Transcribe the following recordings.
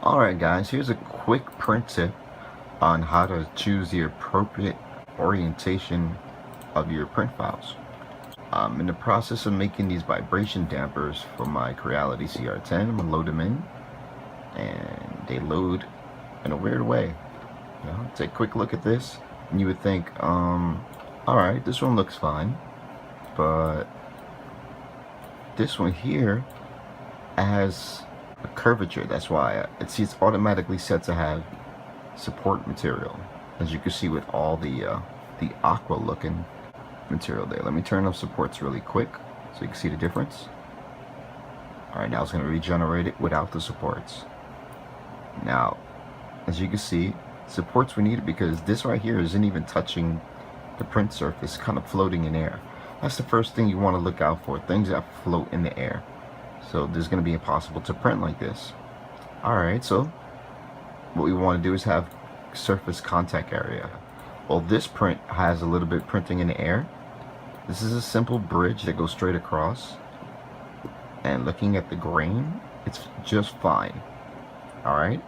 Alright guys, here's a quick print tip on how to choose the appropriate orientation of your print files. I'm in the process of making these vibration dampers for my Creality CR10. I'm gonna load them in, and they load in a weird way. Take a quick look at this, and you would think, alright, this one looks fine, but this one here has a curvature. That's why it's automatically set to have support material, as you can see with all the aqua looking material there. Let me turn off supports really quick so you can see the difference. Alright, now it's going to regenerate it without the supports. Now, as you can see, supports were needed because this right here isn't even touching the print surface, kind of floating in air. That's the first thing you want to look out for, things that float in the air. So this is going to be impossible to print like this. Alright, so what we want to do is have surface contact area. Well, this print has a little bit printing in the air. This is a simple bridge that goes straight across. And looking at the grain, it's just fine. Alright?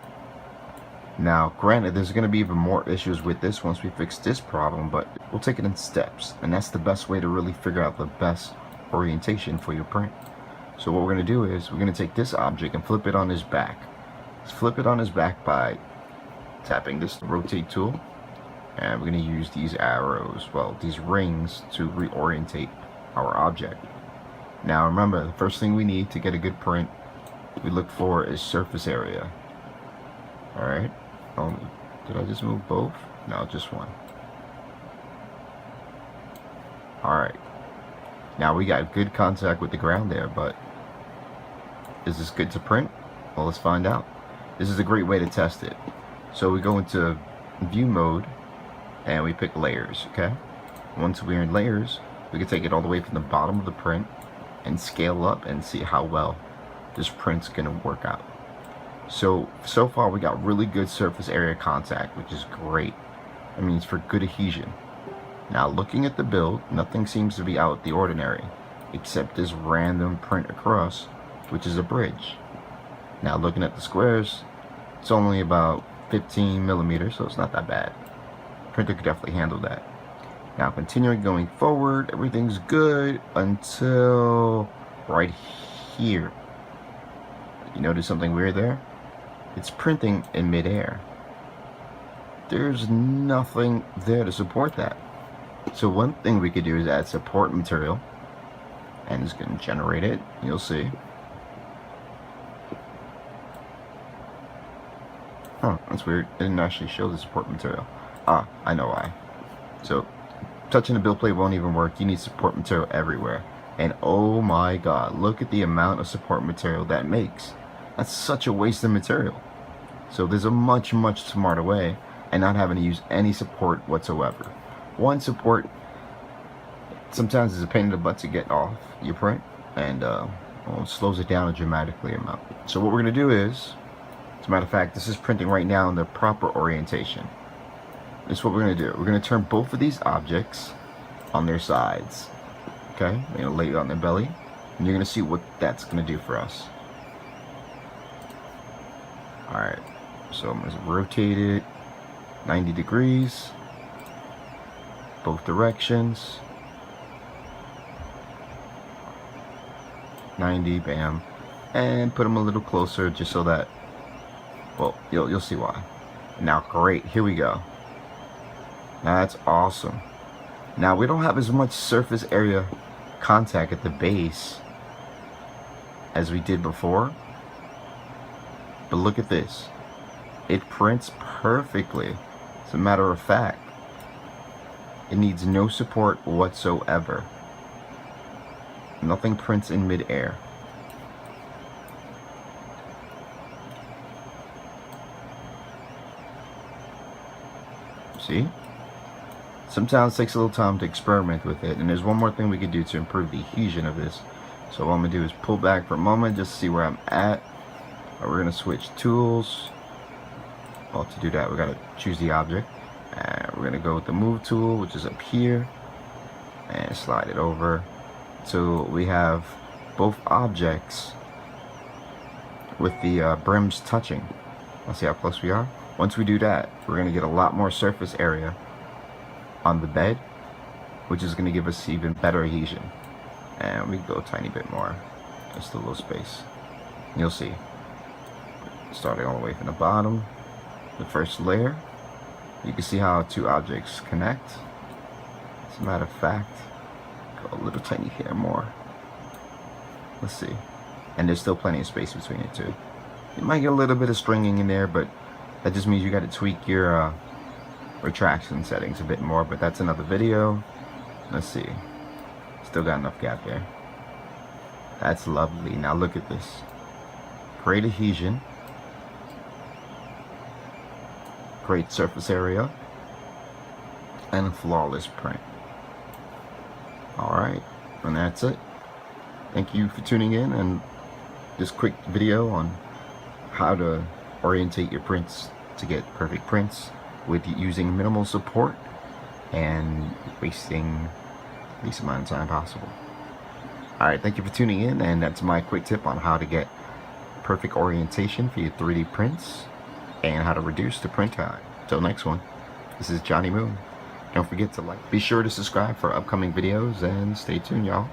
Now, granted, there's going to be even more issues with this once we fix this problem, but we'll take it in steps. And that's the best way to really figure out the best orientation for your print. So what we're going to do is we're going to take this object and flip it on his back. Let's flip it on his back by tapping this rotate tool. And we're going to use these arrows, well, these rings, to reorientate our object. Now remember, the first thing we need to get a good print we look for is surface area. Alright. Did I just move both? No, just one. Alright. Now we got good contact with the ground there, but is this good to print? Well, let's find out. This is a great way to test it. So we go into view mode and we pick layers, okay? Once we're in layers, we can take it all the way from the bottom of the print and scale up and see how well this print's gonna work out. So far we got really good surface area contact, which is great. That means for good adhesion. Now looking at the build, nothing seems to be out of the ordinary, except this random print across, which is a bridge. Now looking at the squares, it's only about 15 millimeters, so it's not that bad. Printer could definitely handle that. Now continuing going forward, everything's good until right here. You notice something weird there? It's printing in midair. There's nothing there to support that. So one thing we could do is add support material, and it's going to generate it. You'll see. Huh, that's weird. It didn't actually show the support material. Ah, I know why. So touching the build plate won't even work. You need support material everywhere. And oh my god, look at the amount of support material that makes. That's such a waste of material. So there's a much smarter way, and not having to use any support whatsoever. One support sometimes is a pain in the butt to get off your print, and well, it slows it down a dramatically amount. So what we're going to do is, as a matter of fact, this is printing right now in the proper orientation. This is what we're going to do. We're going to turn both of these objects on their sides. Okay, we're going to lay it on their belly, and you're going to see what that's going to do for us. Alright, so I'm going to rotate it 90 degrees, both directions, 90, bam, and put them a little closer just so that, well, you'll see why. Now, great, here we go. Now that's awesome. Now we don't have as much surface area contact at the base as we did before. But look at this. It prints perfectly. As a matter of fact, it needs no support whatsoever. Nothing prints in mid-air. See? Sometimes it takes a little time to experiment with it, and there's one more thing we could do to improve the adhesion of this. So what I'm going to do is pull back for a moment just to see where I'm at. We're going to switch tools. Well, to do that, we got to choose the object. And we're going to go with the move tool, which is up here, and slide it over. So we have both objects with the brims touching. Let's see how close we are. Once we do that, we're going to get a lot more surface area on the bed, which is going to give us even better adhesion. And we go a tiny bit more, just a little space. You'll see. Starting all the way from the bottom, the first layer. You can see how two objects connect. As a matter of fact, go a little tiny hair more. Let's see. And there's still plenty of space between it too. You might get a little bit of stringing in there, but that just means you got to tweak your retraction settings a bit more, but that's another video. Let's see. Still got enough gap there. That's lovely. Now look at this. Great adhesion. Great surface area. And a flawless print. Alright. And that's it. Thank you for tuning in, and this quick video on how to orientate your prints to get perfect prints with using minimal support and wasting the least amount of time possible. Alright, thank you for tuning in, and that's my quick tip on how to get perfect orientation for your 3D prints and how to reduce the print time. Till next one, this is Johnny Moon. Don't forget to like, be sure to subscribe for upcoming videos, and stay tuned, y'all.